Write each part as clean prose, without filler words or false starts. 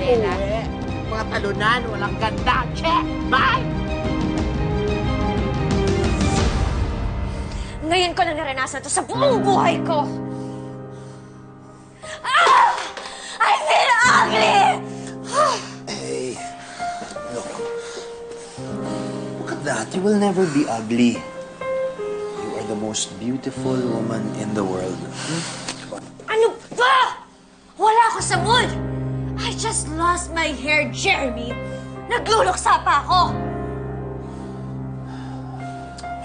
uuwi. Mga talunan, walang ganda. Check! Bye! Ngayon ko lang naranasan to sa buong buhay ko. Ah! I feel ugly! Hey, look. Look at that. You will never be ugly. You are the most beautiful woman in the world. Ano ba? Wala ako sa mood. I just lost my hair, Jeremy. Nagluluksa pa ako.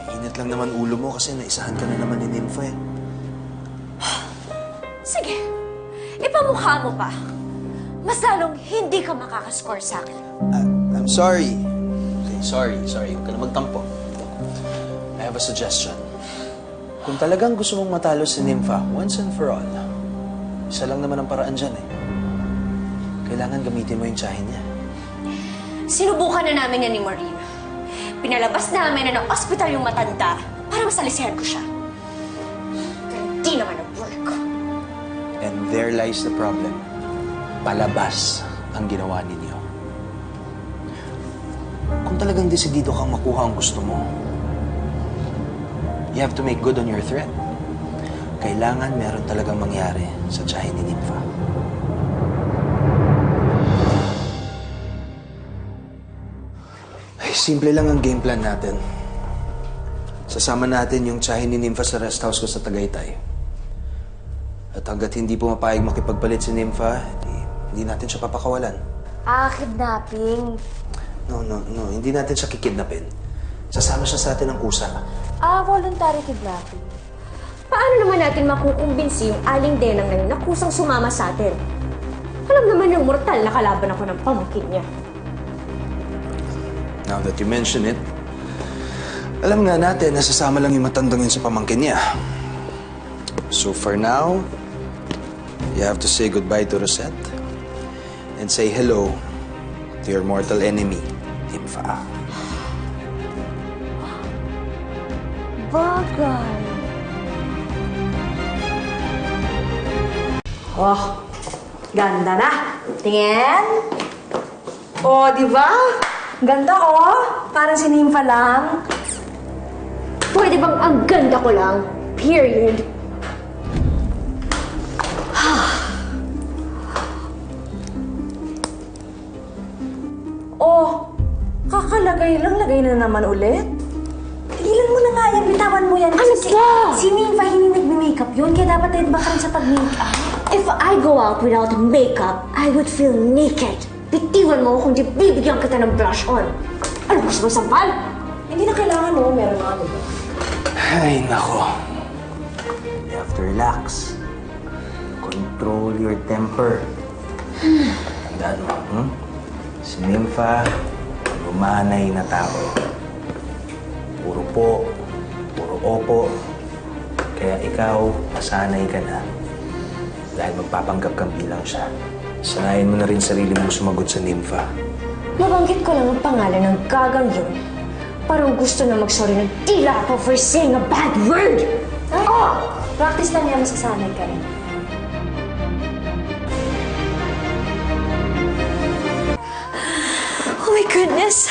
Mainit lang naman ulo mo kasi naisahan ka na naman ni Nympha eh. Sige, ipamukha mo pa. Mas lalong hindi ka makakascore sa akin. I'm sorry. Okay, sorry. Huwag ka na magtampo. I have a suggestion. Kung talagang gusto mong matalo si Nympha once and for all, isa lang naman ang paraan dyan eh. Kailangan gamitin mo yung tsahin niya. Sinubukan na namin yan ni Maureen. Pinalabas namin na ng ospital yung matanda para masalisihan ko siya. Pero hindi naman nag-work. And there lies the problem. Palabas ang ginawa ninyo. Kung talagang desidido kang makuha ang gusto mo, you have to make good on your threat. Kailangan meron talagang mangyari sa tiyahin ni Nympha. Ay, simple lang ang game plan natin. Sasama natin yung tiyahin ni Nympha sa rest house ko sa Tagaytay. At hanggat hindi pumapayag makipagpalit si Nympha, hindi natin siya papakawalan. Kidnapping. No. Hindi natin siya kikidnapin. Sasama siya sa atin ng kusa. Voluntary kidnapping. Paano naman natin makukumbinsi yung aling denang na yun na kusang sumama sa atin? Alam naman yung mortal na kalaban ako ng pamangkin niya. Now that you mention it, alam nga natin na sasama lang yung matandang yun sa pamangkin niya. So for now, you have to say goodbye to Rosette and say hello to your mortal enemy, Nympha. Bagay. Oh, ganda na. Tingin. Oh, di ba? Ganda, oh. Parang si Nympha lang. Pwede bang ang ganda ko lang? Period. Oh, kakalagay lang. Lagay na naman ulit. Tigilan mo na nga yan. Bitawan mo yan. Ano ba? Si Nympha hindi nagme-makeup yun. Kaya dapat din ba ka rin sa pag-makeup? If I go out without makeup, I would feel naked. Bitiwan mo kung di bibigyan kita ng brush on. Ano gusto mo sampal? Hindi na kailangan, no? Meron na ano ba? Ay, nako. You have to relax. Control your temper. Tandaan mo, Si Nympha, lumanay na tao. Puro po, puro opo. Kaya ikaw, masanay ka na. Dahil magpapanggap kang bilang siya. Sanayin mo na rin sarili mo sumagot sa Nympha. Nabanggit ko lang ang pangalan ng gagang yun. Parang gusto na mag-sorry ng tila ako for saying a bad word. Ay, practice lang yan. Masasanay ka rin. Oh my goodness.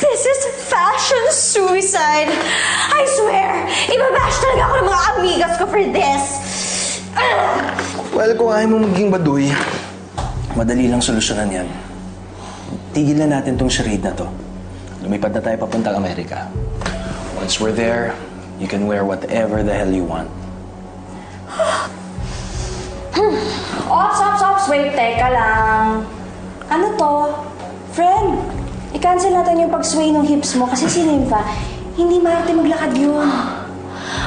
This is fashion suicide. I swear, ibabash talaga ako ng mga amigas ko for this. Well, kung ayaw mo maging baduy, madali lang solusyonan yan. Tigilan natin tong charade na to. Lumipad na tayo papuntang Amerika. Once we're there, you can wear whatever the hell you want. Ops! Wait, teka lang. Ano to? Friend, i-cancel natin yung pag-sway ng hips mo kasi si Nympha, hindi maarte maglakad yun.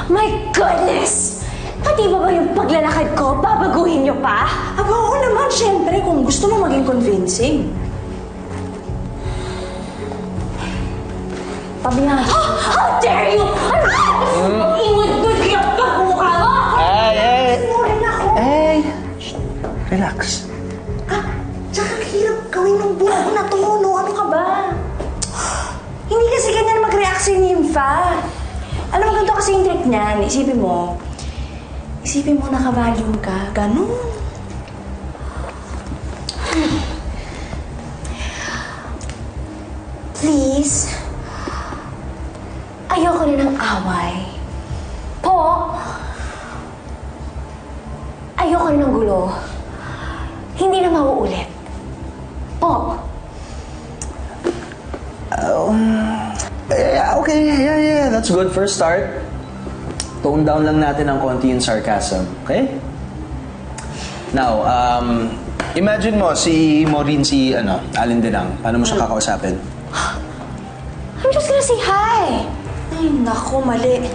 My goodness! Pati ba yung paglalakad ko, babaguhin niyo pa? Aba, oo naman, syempre, kung gusto mo maging convincing. Pabihan. How dare you! Ano? Ingod-good ka pagmukha mo! Hey! Shh. Relax. Tsaka hirap gawin ng buhok na to, no? Ano ka ba? Hindi kasi ganyan mag-react si Nympha. Alam mo, ganito kasi yung trick niyan. Isipin mo, naka-vacuum ka. Ganun. Please. Ayoko na ng away. Po. Ayoko na ng gulo. Hindi na mauulit. Po. Okay, yeah. That's good for a start. Tone down lang natin ng konti yung sarcasm, okay? Now, imagine mo si Maureen, si Alin Denang. Paano mo siya kakausapin? I'm just gonna say hi. Ay, naku, mali.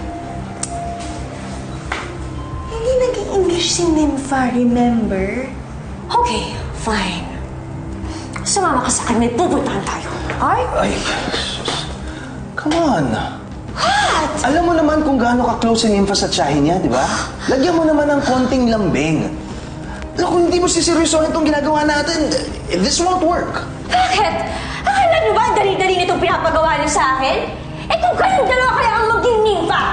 Hindi nag-i-English si Nympha, remember? Okay, fine. Sumama ka sa akin, may pupuntahan tayo. Ay, sus. Come on. What? Alam mo naman kung gaano ka-close si Nympha sa tiyahin niya, di ba? Lagyan mo naman ng konting lambing. Kung hindi mo siseryosohin itong ginagawa natin, this won't work. Bakit? Akala niyo ba ang dali-dali nitong pinapagawa niyo sa akin? Eh kung kayong dalawa kaya ang maging Nympha!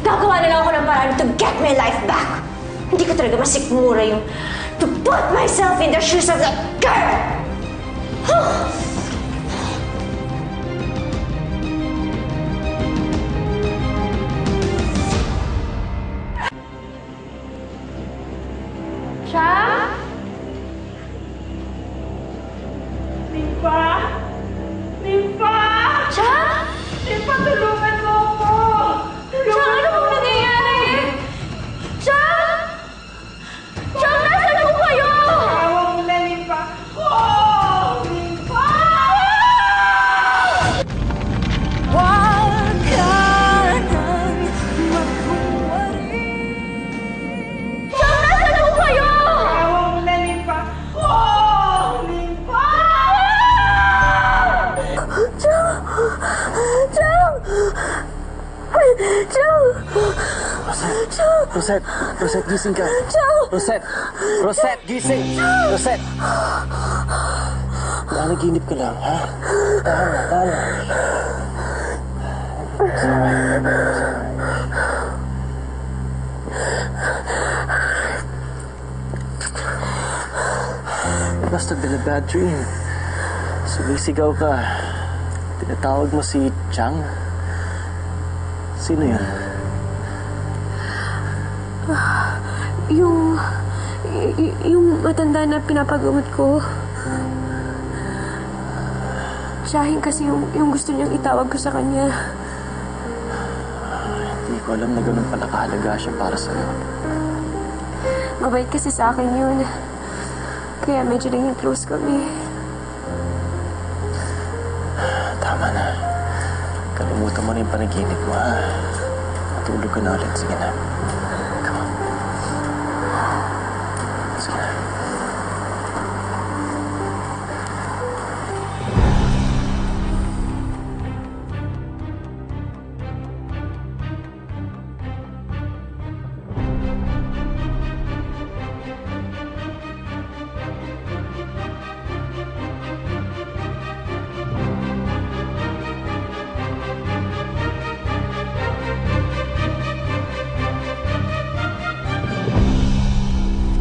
Gagawa na lang ako ng paraan to get my life back. Hindi ko talaga masikmura yung to put myself in the shoes of that girl! Siya? Nympha! Nympha! Siya? Nympha, tulungan mo ako! Siya, ano pong nangyayari? Siya? Siya, nasaan po kayo? Tawag mo na, Nympha! Oh! Nympha! Huwag ka nang magkuwari. Siya, nasaan po kayo? Tawag mo na, Nympha! Oh! Nympha! Chang! Chang! Chang! Rosette, gising ka. Chang! Rosette, gising! Rosette! Nanaginip ka lang, ha? Tama. It must have been a bad dream. Sumisigaw ka. Tinatawag mo si Chang. Sino yan? Yung matanda na pinapagamot ko. Siyahin kasi yung gusto niyang itawag ko sa kanya. Hindi ko alam na ganun pala kahalaga siya para sa'yo. Mabait kasi sa akin yun. Kaya medyo naging close kami. Tama na. Kalimutan mo na yung panaginip mo, ha? Matulog ka na ulit. Sige na. Come on. Sige na.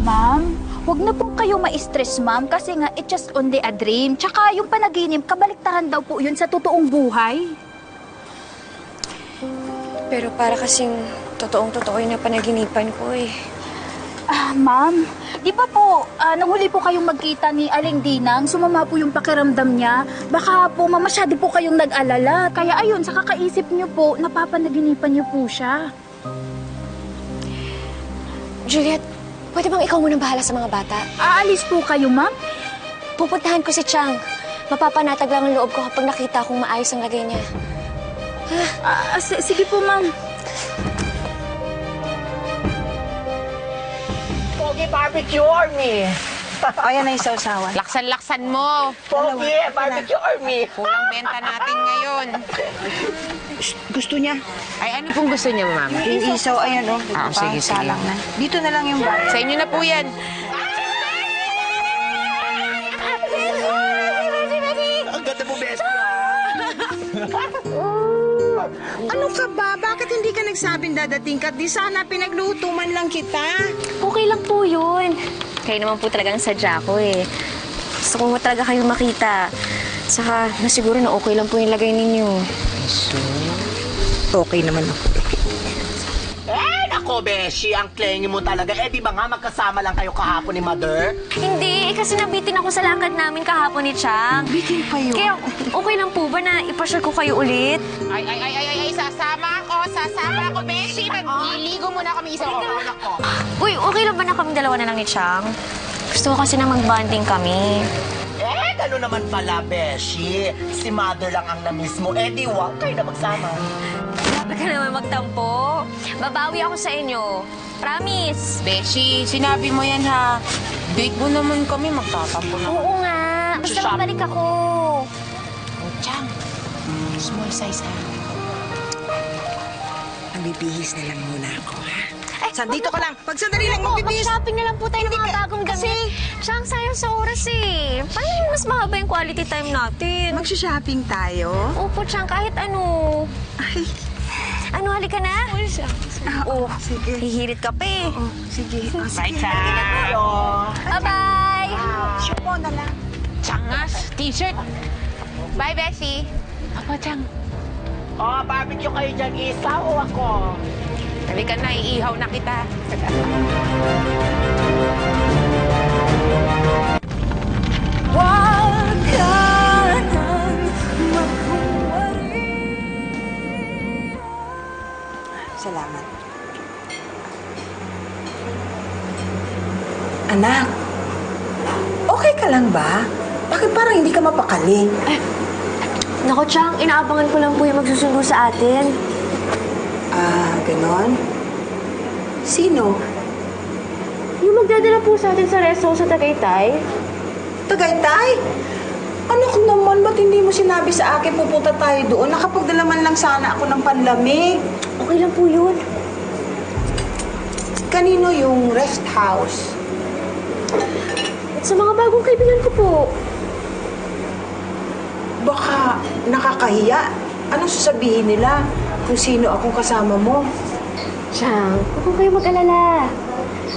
Ma'am, huwag na po kayo ma-stress, ma'am, kasi nga it's just only a dream. Tsaka yung panaginip, kabaliktaran daw po yun sa totoong buhay. Pero para kasing totoong-totoo yung napanaginipan ko eh. Ma'am, di ba po, nang huli po kayong magkita ni Aling Dinang, sumama po yung pakiramdam niya. Baka po, masyado po kayong nag-alala. Kaya ayun, sa kakaisip niyo po, napapanaginipan niyo po siya. Juliet, pwede bang ikaw muna bahala sa mga bata? Aalis po kayo, ma'am? Pupuntahan ko si Chang. Mapapanatag lang ang loob ko kapag nakita kong maayos ang lagay niya. Sige po, ma'am. Pogi barbecue army. Ayan na yung sausawan. Laksan-laksan mo. Pogi barbecue army. Kulang benta natin ngayon. Gusto niya. Ay, ano pong gusto niyo, ma'am? Yung isaw, ayan o. Sige. Salang na. Dito na lang yung bahay. Sa inyo na po yan. Ang ganda mo, best. Ano ka ba? Bakit hindi ka nagsabing dadating ka? Di sana pinagluto man lang kita. Okay lang po yun. Kayo naman po talagang sadya ko eh. Gusto ko talaga kayong makita. Saka, nasiguro na okay lang po yung lagay ninyo. Okay naman ako. Nako, Beshi, ang clingy mo talaga. Di ba nga magkasama lang kayo kahapon ni Mother? Hindi, kasi nabitin ako sa lakad namin kahapon ni Chang. Bitin pa yun. Kaya, okay lang po ba na ipasyal ko kayo ulit? Ay, sasama ako, Beshi. Magliligo muna kami isa ko. Uy, okay lang ba na kami dalawa na lang ni Chang? Gusto ko kasi na mag-bonding kami. Gano'n naman pala, Beshi. Si Mother lang ang na-miss mo. Di wag kayo na magsama. Grabe ka naman magtampo. Babawi ako sa inyo. Promise. Beshi, sinabi mo yan ha. Date mo naman kami, magtatampo na. Oo nga. Basta Shop. mabalik ako. Oh, Chang. Small size ha. Magbibihis na lang muna ako, ha? Ay, Sandito ka lang. Pagsandali lang, Oo, magbibihis. mag-shopping na lang po tayo ng mga bagong damit. Chang, sayang sa oras eh. Paano naman mas mahaba yung quality time natin? Magsha-shopping tayo? Opo, Chang, kahit ano. Ay, Ano, halika na? Oh, sige. hihirit ka pa eh. Sige. Bye, Chang. Bye-bye! Show mo na lang. Changas, t-shirt. Bye, Beshi. Ako, Chang. Barbecue kayo dyan, isa o ako? Halika na, iihaw na kita. Huwag ka nang magkumari. Salamat. Anak, okay ka lang ba? Bakit parang hindi ka mapakali? Naku, Chang, inaabangan ko lang po yung magsusundo sa atin. Ganon? Sino? Yung magdadala po sa atin sa resto sa Tagaytay. Tagaytay? Anak naman, ba't hindi mo sinabi sa akin pupunta tayo doon? Nakapagdala man lang sana ako ng panlamig. Okay lang po yun. Kanino yung rest house? At sa mga bagong kaibigan ko po. Baka nakakahiya. Anong sasabihin nila kung sino akong kasama mo? Chang, huwag kayo mag-alala.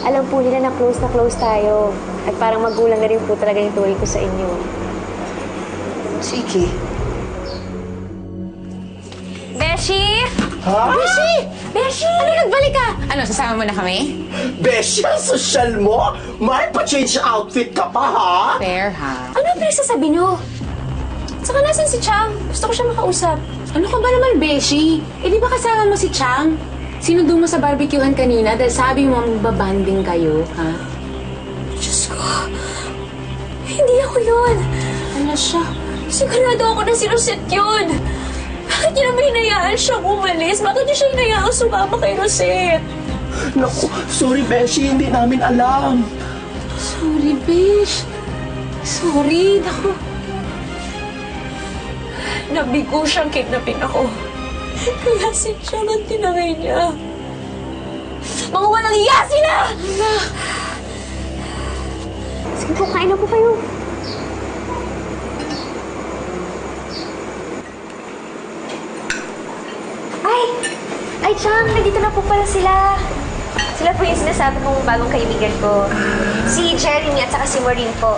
Alam po nila na close tayo. At parang magulang na rin po talaga yung tuloy ko sa inyo. Sige. Beshi! Ha? Beshi! Beshi! Ano, nagbalik ka? Ano, sasama mo na kami? Beshi, ang social mo? May pa-change outfit ka pa, ha? Fair, ha? Ano ang pinagsasabi niyo? Saka nasan si Chang? Gusto ko siya makausap. Ano ka ba naman, Beshi? Eh, di ba kasama mo si Chang? Sinundo mo sa barbecuehan kanina dahil sabi mo magbabanding kayo, ha? Diyos ko. Hindi ako yun. Ano siya? Sigurado ako na sinuset yun. Bakit niya naman hinayaan siyang umalis? Bakit niya siya hinayaan sumama kay Rosette? Naku, sorry, Beshi, hindi namin alam. Sorry, Besh. Sorry, naku. Nabigo siyang kidnapin ako. Kaya si Chang ang tinangay niya. Mga walang iya sila! Sige po, kain na po kayo. Ay, Chang, nandito na po pala sila. Sila po yung sinasabi kong bagong kaibigan ko. Si Jeremy at saka si Maureen po.